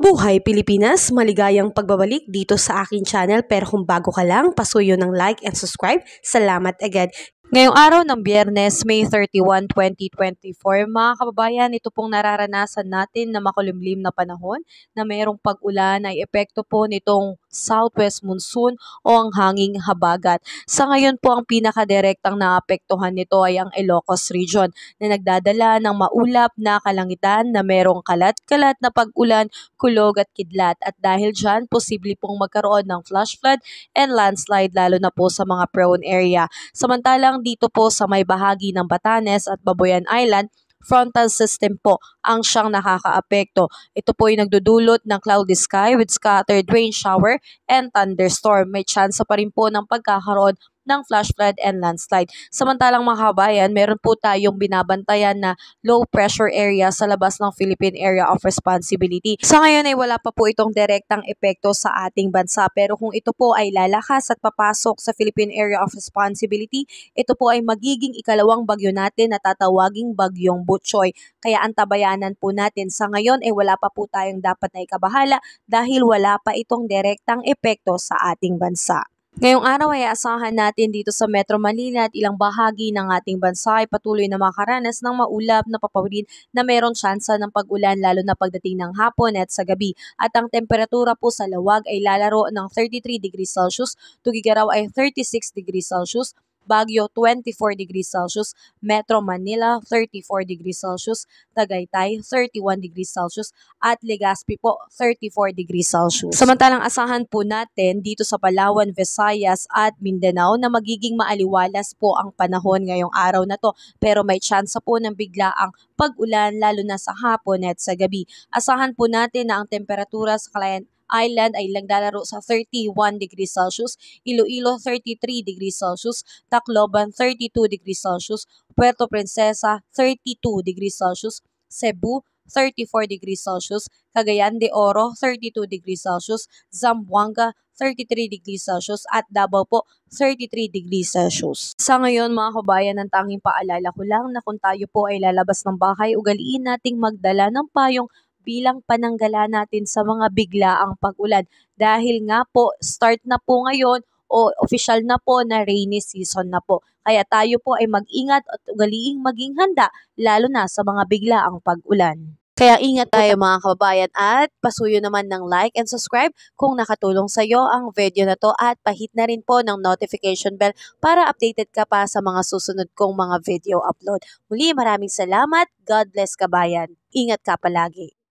Mabuhay Pilipinas! Maligayang pagbabalik dito sa aking channel, pero kung bago ka lang, pasuyo ng like and subscribe. Salamat agad! Ngayong araw ng Biyernes, May 31, 2024, mga kababayan, ito pong nararanasan natin na makulimlim na panahon na mayroong pag-ulan ay epekto po nitong southwest monsoon o ang hanging habagat. Sa ngayon po, ang pinakadirektang naapektuhan nito ay ang Ilocos region na nagdadala ng maulap na kalangitan na mayroong kalat-kalat na pag-ulan, kulog at kidlat. At dahil dyan, posible pong magkaroon ng flash flood and landslide lalo na po sa mga prone area. Samantalang dito po sa may bahagi ng Batanes at Babuyan Island, frontal system po ang siyang nakakaapekto. Ito po ay nagdudulot ng cloudy sky with scattered rain shower and thunderstorm. May chance pa rin po ng pagkakaroon ng flash flood and landslide. Samantalang mga kabayan, meron po tayong binabantayan na low pressure area sa labas ng Philippine Area of Responsibility. Sa ngayon ay wala pa po itong direktang epekto sa ating bansa, pero kung ito po ay lalakas at papasok sa Philippine Area of Responsibility, ito po ay magiging ikalawang bagyo natin na tatawaging bagyong Butchoy. Kaya antabayanan po natin. Sa ngayon ay wala pa po tayong dapat na ikabahala dahil wala pa itong direktang epekto sa ating bansa. Ngayong araw ay asahan natin dito sa Metro Manila at ilang bahagi ng ating bansa ay patuloy na makaranas ng maulap na papawid na mayroong tsansa ng pag-ulan lalo na pagdating ng hapon at sa gabi. At ang temperatura po sa lawag ay lalaro ng 33 degrees Celsius, Tugigaraw ay 36 degrees Celsius, Baguio 24 degrees Celsius, Metro Manila 34 degrees Celsius, Tagaytay 31 degrees Celsius at Legazpi po 34 degrees Celsius. Samantalang asahan po natin dito sa Palawan, Visayas at Mindanao na magiging maaliwalas po ang panahon ngayong araw na to, pero may tsansa po ng biglaang pag-ulan lalo na sa hapon at sa gabi. Asahan po natin na ang temperatura sa Calayan Island ay naglalaro sa 31 degrees Celsius, Iloilo 33 degrees Celsius, Tacloban 32 degrees Celsius, Puerto Princesa 32 degrees Celsius, Cebu 34 degrees Celsius, Cagayan de Oro 32 degrees Celsius, Zamboanga 33 degrees Celsius at Davao po 33 degrees Celsius. Sa ngayon mga kabayan, ang tanging paalala ko lang na kung tayo po ay lalabas ng bahay, ugaliin nating magdala ng payong bilang pananggala natin sa mga biglaang pag-ulan. Dahil nga po, start na po ngayon o official na po na rainy season na po. Kaya tayo po ay mag-ingat at ugaliing maging handa lalo na sa mga biglaang pag-ulan. Kaya ingat tayo mga kababayan at pasuyo naman ng like and subscribe kung nakatulong sa iyo ang video na to at pahit na rin po ng notification bell para updated ka pa sa mga susunod kong mga video upload. Muli maraming salamat. God bless kabayan. Ingat ka palagi.